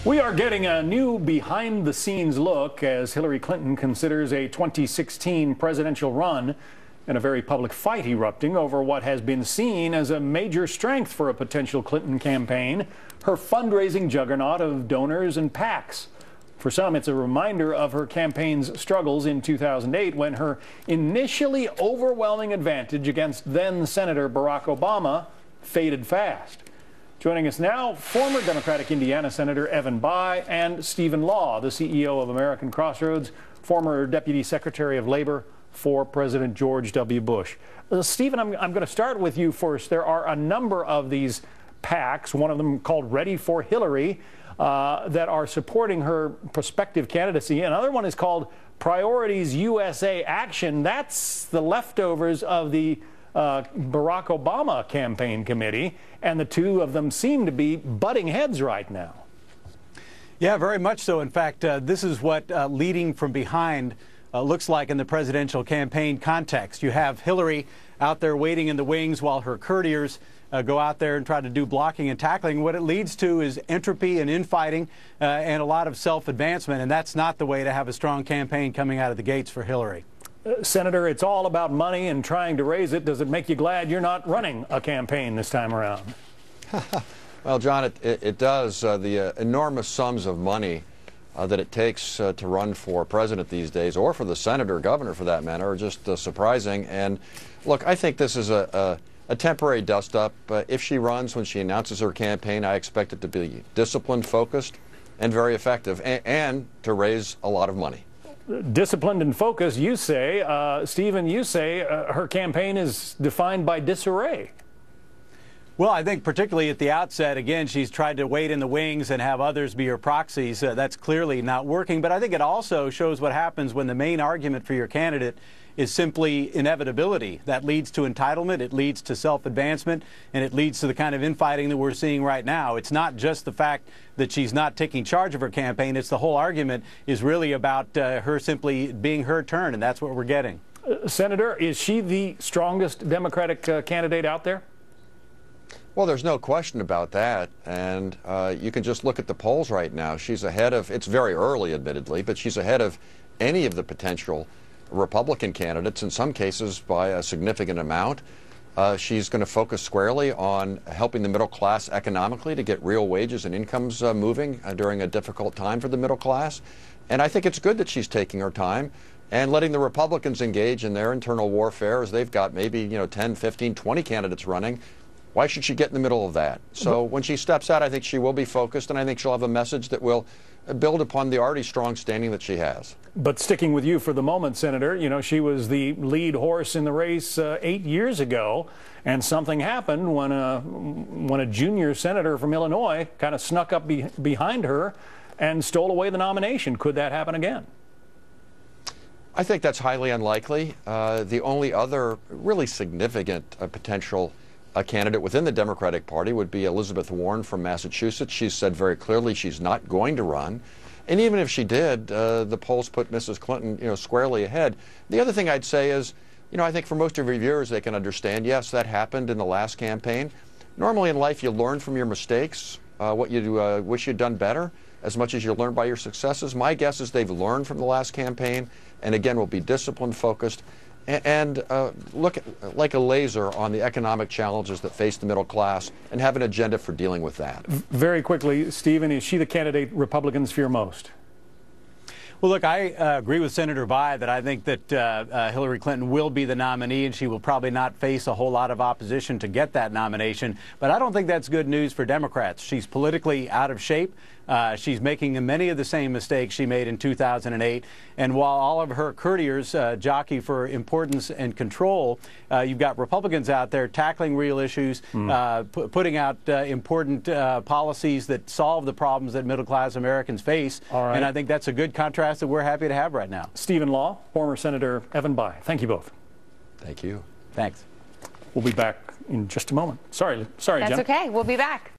We are getting a new behind-the-scenes look as Hillary Clinton considers a 2016 presidential run and a very public fight erupting over what has been seen as a major strength for a potential Clinton campaign, her fundraising juggernaut of donors and PACs. For some, it's a reminder of her campaign's struggles in 2008 when her initially overwhelming advantage against then-Senator Barack Obama faded fast. Joining us now, former Democratic Indiana Senator Evan Bayh and Stephen Law, the CEO of American Crossroads, former Deputy Secretary of Labor for President George W. Bush. Stephen, I'm going to start with you first. There are a number of these PACs, one of them called Ready for Hillary, that are supporting her prospective candidacy. Another one is called Priorities USA Action. That's the leftovers of the Barack Obama campaign committee, and the two of them seem to be butting heads right now. Yeah, very much so. In fact, this is what leading from behind looks like in the presidential campaign context. You have Hillary out there waiting in the wings while her courtiers go out there and try to do blocking and tackling. What it leads to is entropy and infighting and a lot of self-advancement, and that's not the way to have a strong campaign coming out of the gates for Hillary. Senator, it's all about money and trying to raise it. Does it make you glad you're not running a campaign this time around? Well, John, it does. The enormous sums of money that it takes to run for president these days, or for the Senate or governor for that matter, are just surprising. And look, I think this is a temporary dust-up. If she runs, when she announces her campaign, I expect it to be disciplined, focused, and very effective, and to raise a lot of money. Disciplined and focused, you say. Stephen, you say her campaign is defined by disarray. Well, I think particularly at the outset, again, she's tried to wait in the wings and have others be her proxies. That's clearly not working. But I think it also shows what happens when the main argument for your candidate is simply inevitability. That leads to entitlement, it leads to self-advancement, and it leads to the kind of infighting that we're seeing right now. It's not just the fact that she's not taking charge of her campaign. It's the whole argument is really about her simply being her turn, and that's what we're getting. Senator, is she the strongest Democratic candidate out there? Well, there's no question about that, and you can just look at the polls right now. She's ahead of, it's very early admittedly, but she's ahead of any of the potential Republican candidates, in some cases by a significant amount. She's going to focus squarely on helping the middle class economically to get real wages and incomes moving during a difficult time for the middle class. And I think it's good that she's taking her time and letting the Republicans engage in their internal warfare, as they've got maybe 10, 15, 20 candidates running. Why should she get in the middle of that? So when she steps out, I think she will be focused, and I think she'll have a message that will build upon the already strong standing that she has. But sticking with you for the moment, Senator, she was the lead horse in the race 8 years ago, and something happened when a junior senator from Illinois kind of snuck up behind her and stole away the nomination. Could that happen again? I think that's highly unlikely. The only other really significant potential candidate within the Democratic Party would be Elizabeth Warren from Massachusetts. She's said very clearly she's not going to run. And even if she did, the polls put Mrs. Clinton, squarely ahead. The other thing I'd say is, I think for most of your viewers, they can understand, yes, that happened in the last campaign. Normally in life, you learn from your mistakes, what you wish you'd done better, as much as you learn by your successes. My guess is they've learned from the last campaign, and again, will be disciplined, focused, and look like a laser on the economic challenges that face the middle class and have an agenda for dealing with that. Very quickly, Stephen, is she the candidate Republicans fear most? Well, look, I agree with Senator Bayh that I think that Hillary Clinton will be the nominee, and she will probably not face a whole lot of opposition to get that nomination. But I don't think that's good news for Democrats. She's politically out of shape. She's making many of the same mistakes she made in 2008. And while all of her courtiers jockey for importance and control, you've got Republicans out there tackling real issues, putting out important policies that solve the problems that middle-class Americans face. And I think that's a good contrast that we're happy to have right now. Stephen Law, former Senator Evan Bayh. Thank you both. Thank you. Thanks. We'll be back in just a moment. Sorry, That's Jen. okay. We'll be back.